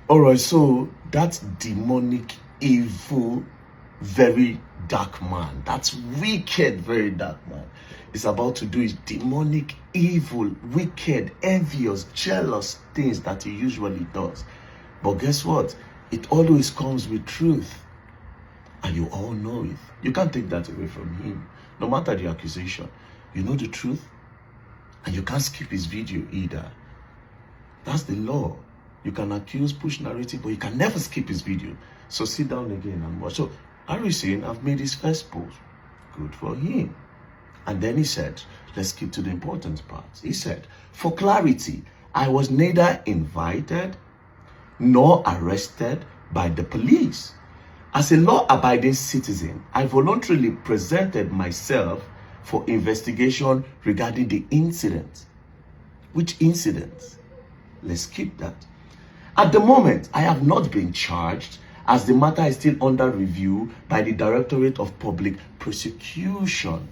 All right, so that demonic, evil, very dark man, that's wicked, very dark man, is about to do his demonic, evil, wicked, envious, jealous things that he usually does. But guess what? It always comes with truth. And you all know it. You can't take that away from him. No matter the accusation, you know the truth. And you can't skip his video either. That's the law. You can accuse, push narrative, but you can never skip his video. So sit down again and watch. So Harrison have made his first post. Good for him. And then he said, let's skip to the important parts. He said, for clarity, I was neither invited nor arrested by the police. As a law-abiding citizen, I voluntarily presented myself for investigation regarding the incident. Which incident? Let's skip that. At the moment, I have not been charged, as the matter is still under review by the Directorate of Public Prosecution.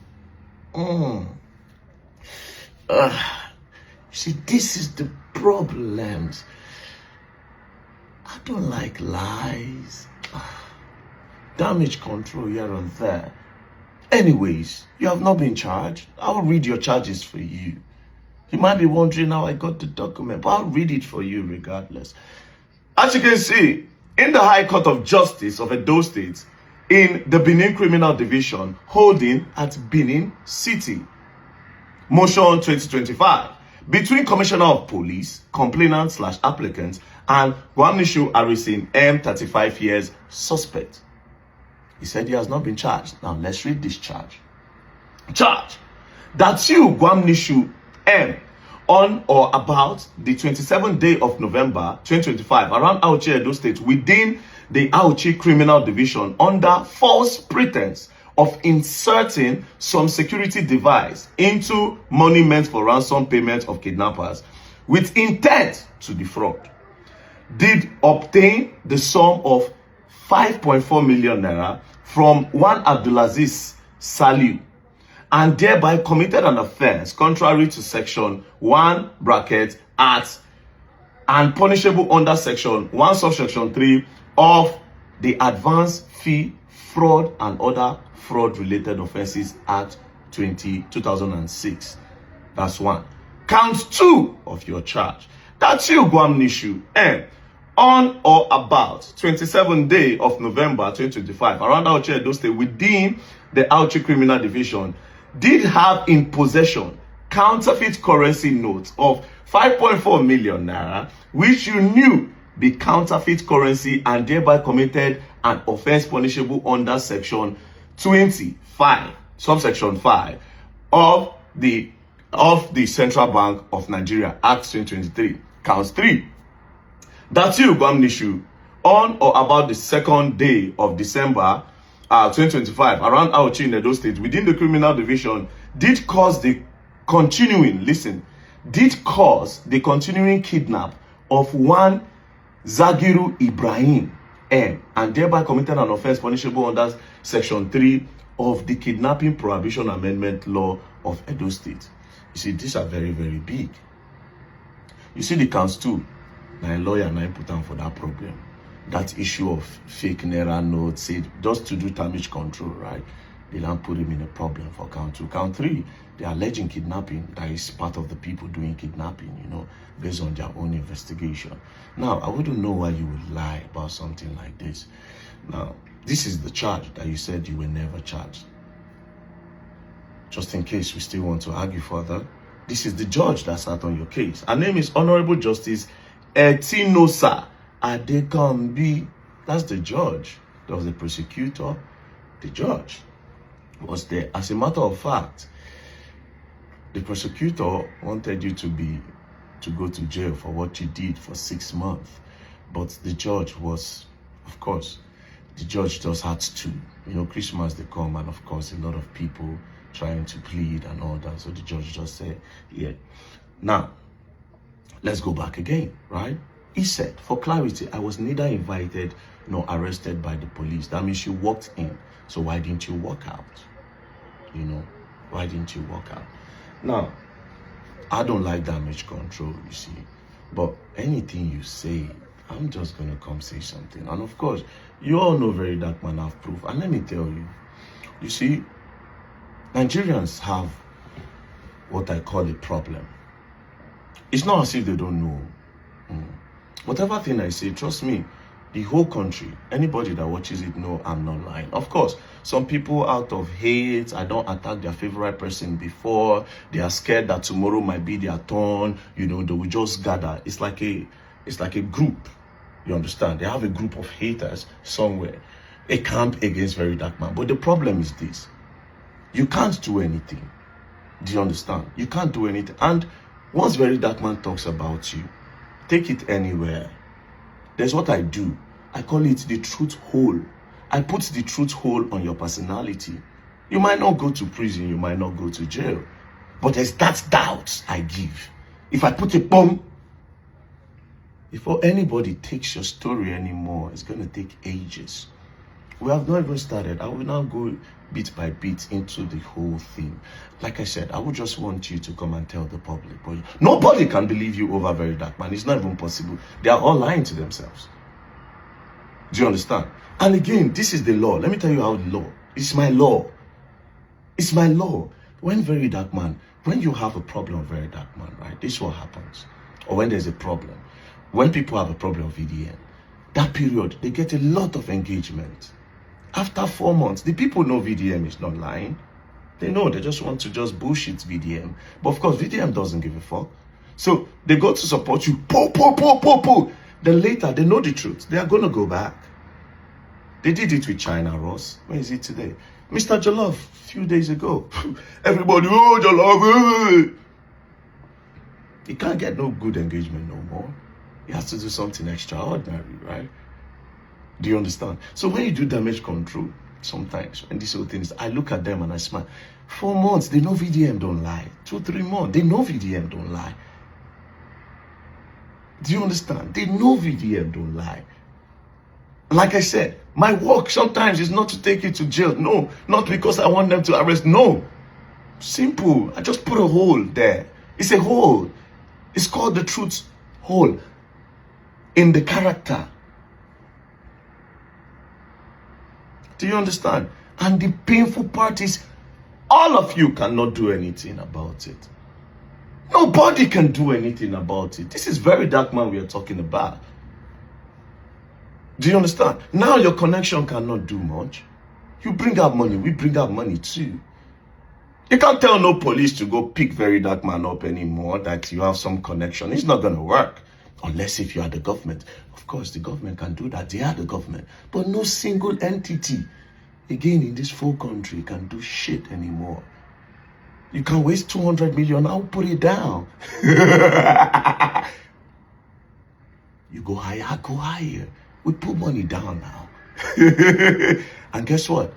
See, this is the problem. I don't like lies. Damage control here and there. Anyways, you have not been charged. I'll read your charges for you. You might be wondering how I got the document, but I'll read it for you regardless. As you can see, in the High Court of Justice of Edo State, in the Benin Criminal Division, holding at Benin City, Motion 2025, between Commissioner of Police, complainant/applicant, and Gwamnishu Harrison, M, 35 years, suspect. He said he has not been charged. Now let's read this charge. Charge that you, Gwamnishu M, on or about the 27th day of November 2025, around Auchi, Edo State, within the Auchi Criminal Division, under false pretense of inserting some security device into money meant for ransom payment of kidnappers with intent to defraud, did obtain the sum of 5.4 million naira from one Abdulaziz Saliu, and thereby committed an offense contrary to section 1 bracket at and punishable under section 1 subsection 3 of the Advance Fee Fraud and Other Fraud Related Offenses Act 2006. That's one. Count 2 of your charge. That's you, Gwamnishu M, on or about 27th day of November 2025, around Auchi, Edo State, within the Auchi Criminal Division, did have in possession counterfeit currency notes of 5.4 million naira, which you knew be counterfeit currency, and thereby committed an offense punishable under section 25, subsection 5 of the Central Bank of Nigeria Act 2023. Counts 3. That's you, Gwamnishu, on or about the 2nd day of December 2025, around Auchi in Edo State, within the Criminal Division, did cause the continuing kidnap of one Zagiru Ibrahim M, and thereby committed an offense punishable under section 3 of the Kidnapping Prohibition Amendment Law of Edo State. You see, these are very, very big. You see the counts 2. Now a lawyer and I put down for that problem. That issue of fake Naira notes, said just to do damage control, right? They don't put him in a problem for count 2. Count 3, they are alleging kidnapping. That is part of the people doing kidnapping, you know, based on their own investigation. Now, I wouldn't know why you would lie about something like this. Now, this is the charge that you said you were never charged. Just in case we still want to argue further, this is the judge that sat on your case. Her name is Honorable Justice Etinosa Adekambi. That's the judge. That was the prosecutor. The judge was there. As a matter of fact, the prosecutor wanted you to go to jail for what you did for 6 months. But the judge was, of course, the judge just had to. You know, Christmas they come, and of course a lot of people trying to plead and all that. So the judge just said, yeah. Now, let's go back again, right? He said, for clarity, I was neither invited nor arrested by the police. That means you walked in. So why didn't you walk out? You know, why didn't you walk out? Now, I don't like damage control, you see. But anything you say, I'm just going to come say something. And of course, you all know Very Dark Man have proof. And let me tell you, you see, Nigerians have what I call a problem. It's not as if they don't know. Whatever thing I say, trust me, the whole country, anybody that watches it know I'm not lying. Of course, some people out of hate, I don't attack their favorite person before. They are scared that tomorrow might be their turn. You know, they will just gather. It's like a group. You understand? They have a group of haters somewhere. A camp against Very Dark Man. But the problem is this. You can't do anything. Do you understand? You can't do anything. And once Very Dark Man talks about you, take it anywhere. There's what I do. I call it the truth hole. I put the truth hole on your personality. You might not go to prison, you might not go to jail. But there's that doubt I give. If I put a bomb, before anybody takes your story anymore, it's going to take ages. We have not even started. I will now go bit by bit into the whole thing. Like I said, I would just want you to come and tell the public. But nobody can believe you over Very Dark Man. It's not even possible. They are all lying to themselves. Do you understand? And again, this is the law. Let me tell you how the law. It's my law. It's my law. When Very Dark Man, when you have a problem with Very Dark Man, right? This is what happens. Or when there's a problem. When people have a problem with VDM, that period, they get a lot of engagement. After 4 months, the people know VDM is not lying. They know, they just want to just bullshit VDM. But of course, VDM doesn't give a fuck. So they go to support you. Then later, they know the truth. They are going to go back. They did it with China Ross. Where is it today? Mr. Jollof, a few days ago. Everybody, oh, Jollof. He can't get no good engagement no more. He has to do something extraordinary, right? Do you understand? So when you do damage control, sometimes, and this whole thing is, I look at them and I smile. 4 months, they know VDM don't lie. 2, 3 months, they know VDM don't lie. Do you understand? They know VDM don't lie. Like I said, my work sometimes is not to take you to jail. No, not because I want them to arrest. No. Simple. I just put a hole there. It's a hole. It's called the truth hole in the character. Do you understand? And the painful part is, all of you cannot do anything about it. Nobody can do anything about it. This is Very Dark Man we are talking about. Do you understand? Now your connection cannot do much. You bring out money, we bring out money too. You can't tell no police to go pick Very Dark Man up anymore that you have some connection. It's not going to work. Unless if you are the government. Of course, the government can do that. They are the government. But no single entity, again, in this full country can do shit anymore. You can waste 200 million. I'll put it down. You go higher, I go higher. We put money down now. And guess what?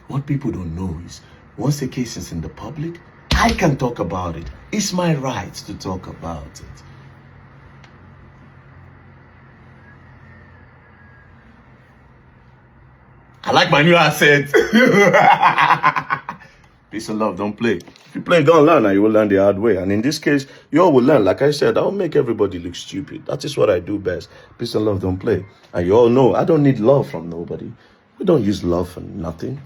What people don't know is, once the case is in the public, I can talk about it. It's my right to talk about it. I like my new accent. Peace and love, don't play. If you play, don't learn, and you will learn the hard way. And in this case, you all will learn. Like I said, I will make everybody look stupid. That is what I do best. Peace and love, don't play. And you all know, I don't need love from nobody. We don't use love for nothing.